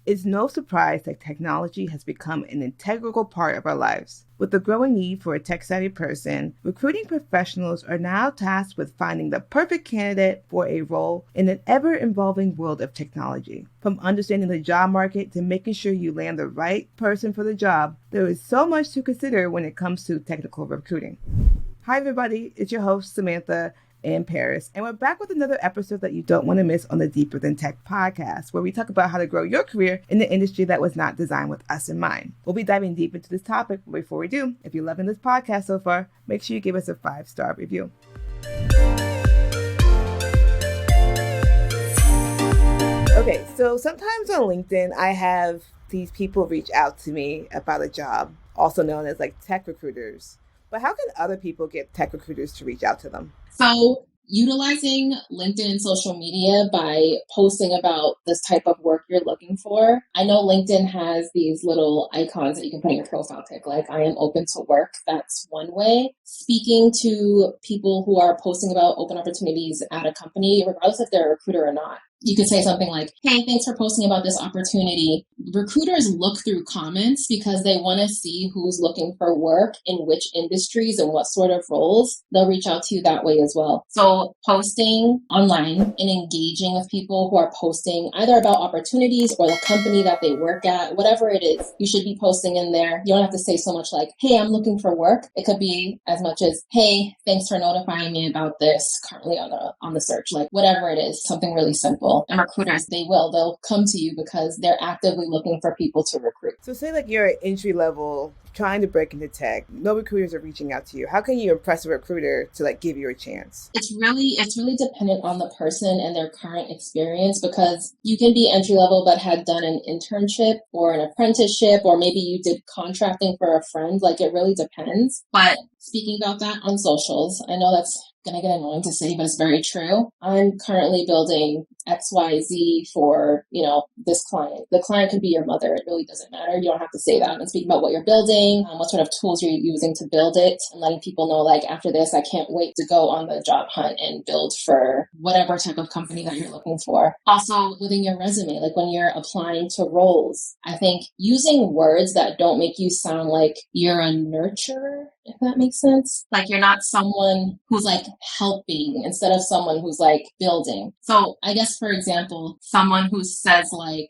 It's no surprise that technology has become an integral part of our lives. With the growing need for a tech-savvy person, recruiting professionals are now tasked with finding the perfect candidate for a role in an ever-evolving world of technology. From understanding the job market to making sure you land the right person for the job, there is so much to consider when it comes to technical recruiting. Hi everybody, it's your host Samantha in Paris, and we're back with another episode that you don't want to miss on the Deeper Than Tech podcast, where we talk about how to grow your career in the industry that was not designed with us in mind. We'll be diving deep into this topic, but before we do, if you're loving this podcast so far, make sure you give us a 5-star review. Okay, so sometimes on LinkedIn, I have these people reach out to me about a job, also known as like tech recruiters. But how can other people get tech recruiters to reach out to them? So utilizing LinkedIn and social media by posting about this type of work you're looking for. I know LinkedIn has these little icons that you can put in your profile pic, like I am open to work. That's one way. Speaking to people who are posting about open opportunities at a company, regardless if they're a recruiter or not. You could say something like, hey, thanks for posting about this opportunity. Recruiters look through comments because they want to see who's looking for work in which industries and what sort of roles. They'll reach out to you that way as well. So posting online and engaging with people who are posting either about opportunities or the company that they work at, whatever it is, you should be posting in there. You don't have to say so much like, hey, I'm looking for work. It could be as much as, hey, thanks for notifying me about this currently on the search, like whatever it is, something really simple. And recruiters, they'll come to you because they're actively looking for people to recruit. So say like you're at entry level trying to break into tech, no recruiters are reaching out to you. How can you impress a recruiter to like give you a chance? It's really dependent on the person and their current experience, because you can be entry level but had done an internship or an apprenticeship, or maybe you did contracting for a friend. Like it really depends. But speaking about that on socials, I know that's going to get annoying to say, but it's very true. I'm currently building XYZ for, this client. The client could be your mother. It really doesn't matter. You don't have to say that. And speak about what you're building, what sort of tools you're using to build it, and letting people know, like, after this, I can't wait to go on the job hunt and build for whatever type of company that you're looking for. Also, within your resume, like when you're applying to roles, I think using words that don't make you sound like you're a nurturer, if that makes sense. Like you're not someone who's like helping instead of someone who's like building. So I guess, for example, someone who says like,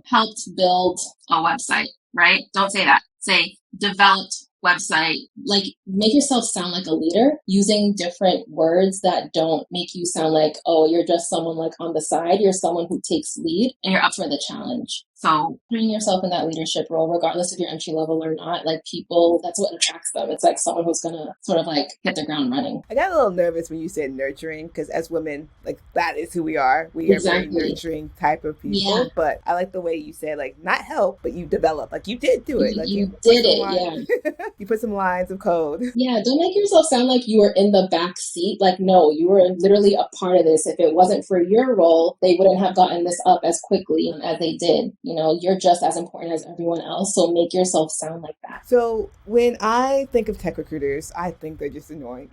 helped build a website, right? Don't say that. Say developed website. Like make yourself sound like a leader using different words that don't make you sound like, oh, you're just someone like on the side. You're someone who takes lead and you're up for the challenge. So putting yourself in that leadership role, regardless if you're entry level or not, like people, that's what attracts them. It's like someone who's going to sort of like hit the ground running. I got a little nervous when you said nurturing, because as women, like that is who we are. We are very nurturing type of people. Yeah. But I like the way you said like not help, but you develop. Like you did do it. Like you did it. Yeah. You put some lines of code. Yeah. Don't make yourself sound like you were in the back seat. Like, no, you were literally a part of this. If it wasn't for your role, they wouldn't have gotten this up as quickly as they did. You're just as important as everyone else. So make yourself sound like that. So when I think of tech recruiters, I think they're just annoying.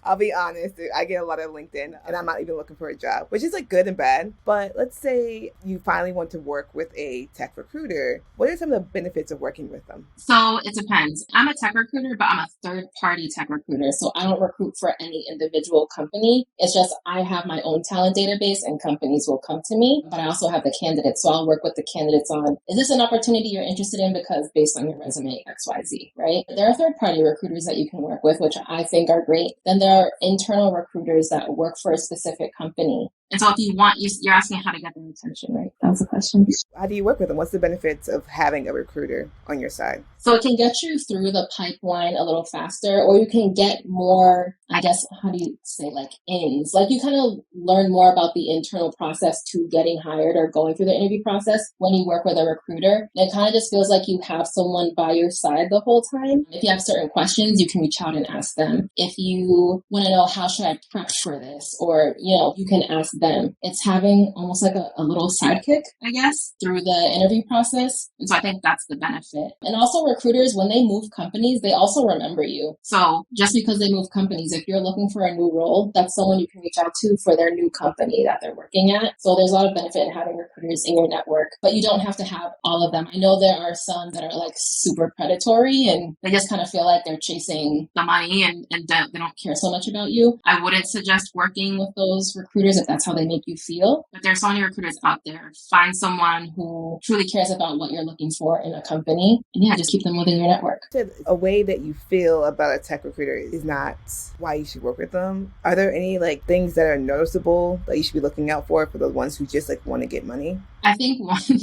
I'll be honest. I get a lot of LinkedIn and I'm not even looking for a job, which is like good and bad. But let's say you finally want to work with a tech recruiter. What are some of the benefits of working with them? So it depends. I'm a tech recruiter, but I'm a third-party tech recruiter. So I don't recruit for any individual company. It's just I have my own talent database and companies will come to me. But I also have the candidates. So I'll work with the candidates on, is this an opportunity you're interested in because based on your resume, XYZ, right? There are third-party recruiters that you can work with, which I think are great. Then there are internal recruiters that work for a specific company. And so if you want, you're asking how to get their attention, right? That was the question. How do you work with them? What's the benefits of having a recruiter on your side? So it can get you through the pipeline a little faster, or you can get more, I guess, how do you say, like ins? Like you kind of learn more about the internal process to getting hired or going through the interview process when you work with a recruiter. And it kind of just feels like you have someone by your side the whole time. If you have certain questions, you can reach out and ask them. If you want to know how should I prep for this, or, you can ask them. It's having almost like a little sidekick, I guess, through the interview process. And so I think that's the benefit. And also recruiters, when they move companies, they also remember you. So just because they move companies, if you're looking for a new role, that's someone you can reach out to for their new company that they're working at. So there's a lot of benefit in having recruiters in your network, but you don't have to have all of them. I know there are some that are like super predatory and they just kind of feel like they're chasing the money and they don't care so much about you. I wouldn't suggest working with those recruiters if that's how they make you feel. But there's so many recruiters out there. Find someone who truly cares about what you're looking for in a company. And yeah, just keep them within your network. A way that you feel about a tech recruiter is not why you should work with them. Are there any like things that are noticeable that you should be looking out for the ones who just like want to get money? I think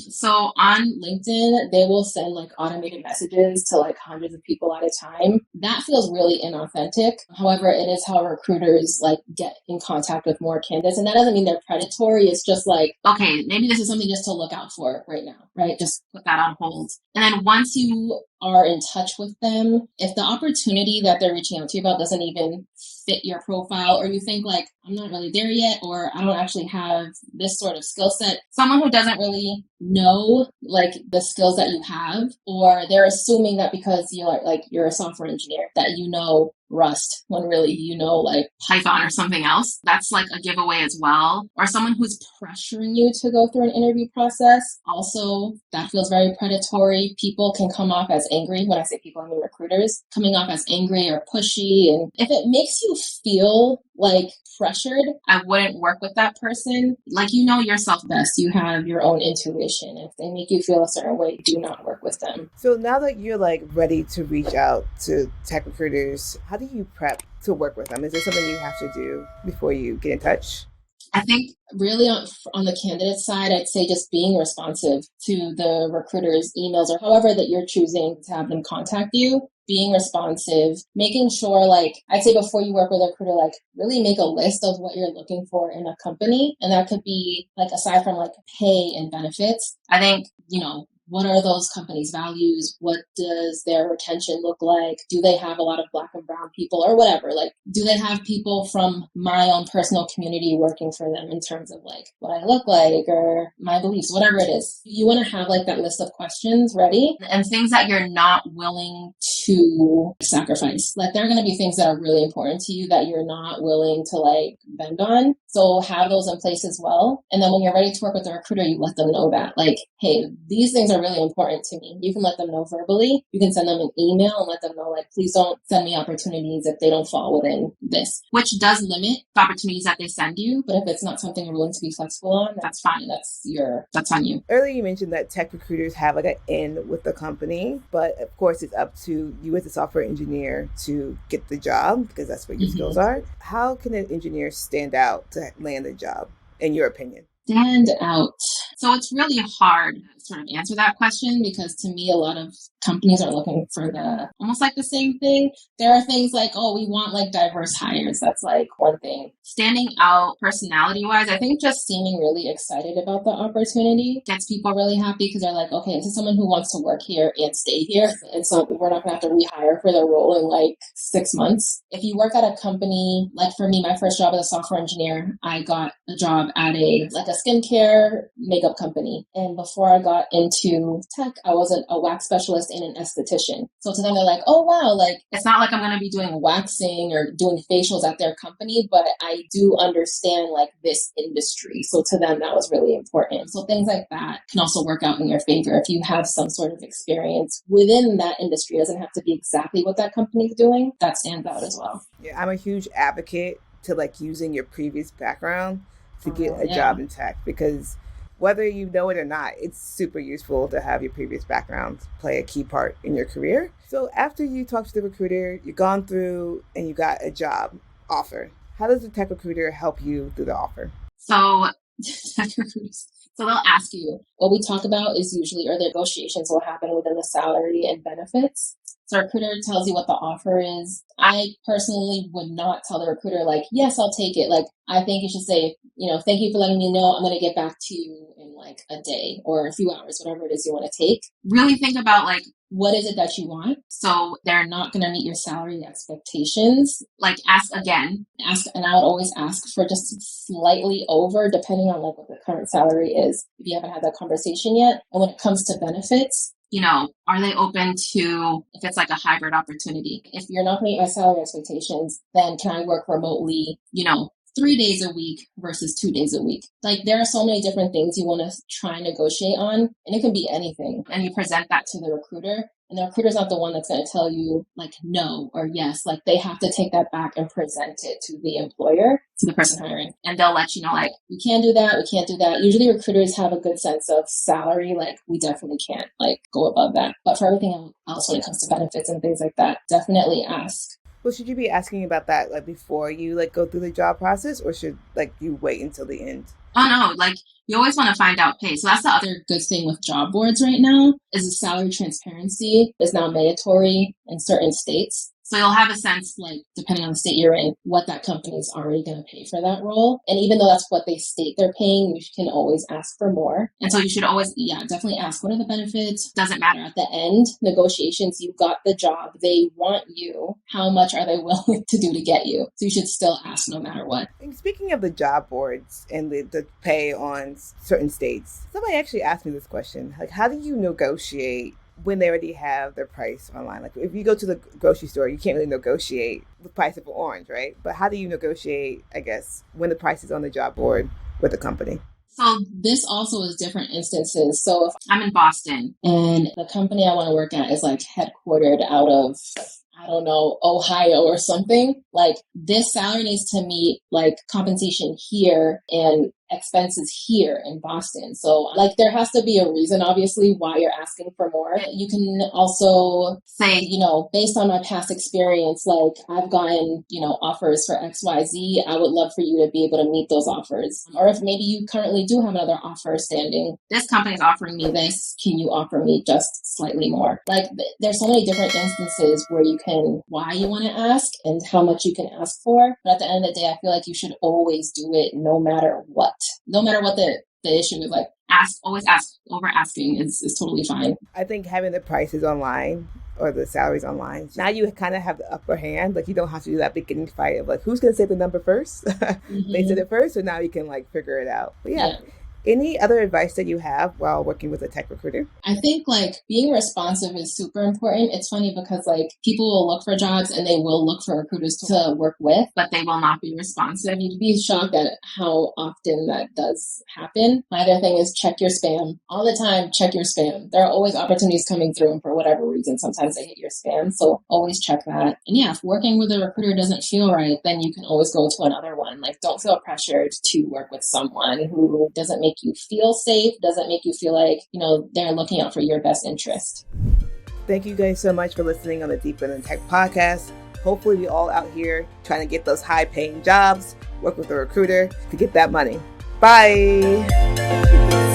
so on LinkedIn, they will send like automated messages to like hundreds of people at a time. That feels really inauthentic. However, it is how recruiters like get in contact with more candidates. And that doesn't mean they're predatory. It's just like, okay, maybe this is something just to look out for right now, right? Just put that on hold. And then once you are in touch with them, if the opportunity that they're reaching out to you about doesn't even fit your profile, or you think like, I'm not really there yet, or I don't actually have this sort of skill set, someone who doesn't really know like the skills that you have, or they're assuming that because you're a software engineer that you know Rust when really you know like Python or something else, that's like a giveaway as well. Or someone who's pressuring you to go through an interview process, also that feels very predatory. People can come off as angry. When I say people, I mean recruiters, coming off as angry or pushy. And if it makes you feel like pressured, I wouldn't work with that person. Like, you know yourself best. You have your own intuition. If they make you feel a certain way, do not work with them. So now that you're like ready to reach out to tech recruiters, how do you prep to work with them? Is there something you have to do before you get in touch? I think really on the candidate side, I'd say just being responsive to the recruiter's emails or however that you're choosing to have them contact you. Being responsive, making sure, like, I'd say before you work with a recruiter, like, really make a list of what you're looking for in a company. And that could be, like, aside from, like, pay and benefits, I think, what are those companies' values? What does their retention look like? Do they have a lot of Black and brown people or whatever? Like, do they have people from my own personal community working for them in terms of like what I look like or my beliefs, whatever it is? You want to have like that list of questions ready and things that you're not willing to sacrifice. Like, there are going to be things that are really important to you that you're not willing to like bend on. So have those in place as well. And then when you're ready to work with a recruiter, you let them know that, like, hey, these things are really important to me. You can let them know verbally. You can send them an email and let them know, like, please don't send me opportunities if they don't fall within this, which does limit the opportunities that they send you. But if it's not something you're willing to be flexible on, that's fine. That's on you. Earlier you mentioned that tech recruiters have like an in with the company, but of course it's up to you as a software engineer to get the job because that's what your skills are. How can an engineer stand out to land a job, in your opinion? Stand out. So it's really hard to sort of answer that question because to me, a lot of companies are looking for almost like the same thing. There are things like, oh, we want like diverse hires. That's like one thing. Standing out personality wise, I think just seeming really excited about the opportunity gets people really happy because they're like, okay, this is someone who wants to work here and stay here. And so we're not going to have to rehire for their role in like 6 months. If you work at a company, like for me, my first job as a software engineer, I got a job at a skincare makeup company. And before I got into tech, I was a wax specialist and an esthetician. So to them, they're like, oh, wow, like, it's not like I'm going to be doing waxing or doing facials at their company, but I do understand like this industry. So to them, that was really important. So things like that can also work out in your favor if you have some sort of experience within that industry. It doesn't have to be exactly what that company's doing. That stands out as well. Yeah, I'm a huge advocate to like using your previous background to get a job in tech because whether you know it or not, it's super useful to have your previous background play a key part in your career. So after you talk to the recruiter, you've gone through and you got a job offer. How does the tech recruiter help you through the offer? So they'll ask you, what we talk about is usually, or the negotiations will happen within the salary and benefits. So a recruiter tells you what the offer is. I personally would not tell the recruiter, like, yes, I'll take it. Like, I think you should say, thank you for letting me know. I'm going to get back to you in like a day or a few hours, whatever it is you want to take. Really think about like, what is it that you want? So they're not going to meet your salary expectations. Like, ask again. And I would always ask for just slightly over, depending on like what the current salary is, if you haven't had that conversation yet. And when it comes to benefits, are they open to, if it's like a hybrid opportunity? If you're not going to meet my salary expectations, then can I work remotely, 3 days a week versus 2 days a week? Like, there are so many different things you want to try and negotiate on, and it can be anything. And you present that to the recruiter, and the recruiter's not the one that's going to tell you like no or yes. Like, they have to take that back and present it to the employer, to the person hiring, and they'll let you know, like, we can't do that, we can't do that. Usually recruiters have a good sense of salary, like, we definitely can't like go above that. But for everything else, when it comes to benefits and things like that, definitely ask. Well, should you be asking about that like before you like go through the job process, or should like you wait until the end? Oh no, like, you always want to find out pay. So that's the other good thing with job boards right now, is the salary transparency is now mandatory in certain states. So you'll have a sense, like, depending on the state you're in, what that company is already going to pay for that role. And even though that's what they state they're paying, you can always ask for more. And so you should always, definitely ask, what are the benefits? Doesn't matter. At the end, negotiations, you got the job. They want you. How much are they willing to do to get you? So you should still ask no matter what. And speaking of the job boards and the pay on certain states, somebody actually asked me this question. Like, how do you negotiate when they already have their price online? Like, if you go to the grocery store, you can't really negotiate the price of an orange, right? But how do you negotiate, I guess, when the price is on the job board with the company? So this also is different instances. So if I'm in Boston and the company I want to work at is like headquartered out of, I don't know, Ohio or something, like, this salary needs to meet like compensation here and expenses here in Boston. So like, there has to be a reason, obviously, why you're asking for more. You can also say, based on my past experience, like, I've gotten, offers for XYZ. I would love for you to be able to meet those offers. Or if maybe you currently do have another offer standing, this company is offering me this, can you offer me just slightly more? Like, there's so many different instances where you can, why you want to ask and how much you can ask for. But at the end of the day, I feel like you should always do it no matter what. No matter what the issue is, like, always ask. Over asking is totally fine. I think having the prices online or the salaries online, now you kind of have the upper hand. Like, you don't have to do that beginning fight of like, who's going to say the number first? Mm-hmm. They said it first, so now you can like figure it out. But yeah. Any other advice that you have while working with a tech recruiter? I think like being responsive is super important. It's funny because like people will look for jobs and they will look for recruiters to work with, but they will not be responsive. You'd be shocked at how often that does happen. My other thing is check your spam. All the time, check your spam. There are always opportunities coming through, and for whatever reason, sometimes they hit your spam. So always check that. And yeah, if working with a recruiter doesn't feel right, then you can always go to another one. Like, don't feel pressured to work with someone who doesn't make you feel safe, doesn't make you feel like, they're looking out for your best interest. Thank you guys so much for listening on the Deeper in Tech podcast. Hopefully we all out here trying to get those high paying jobs, work with a recruiter to get that money. Bye.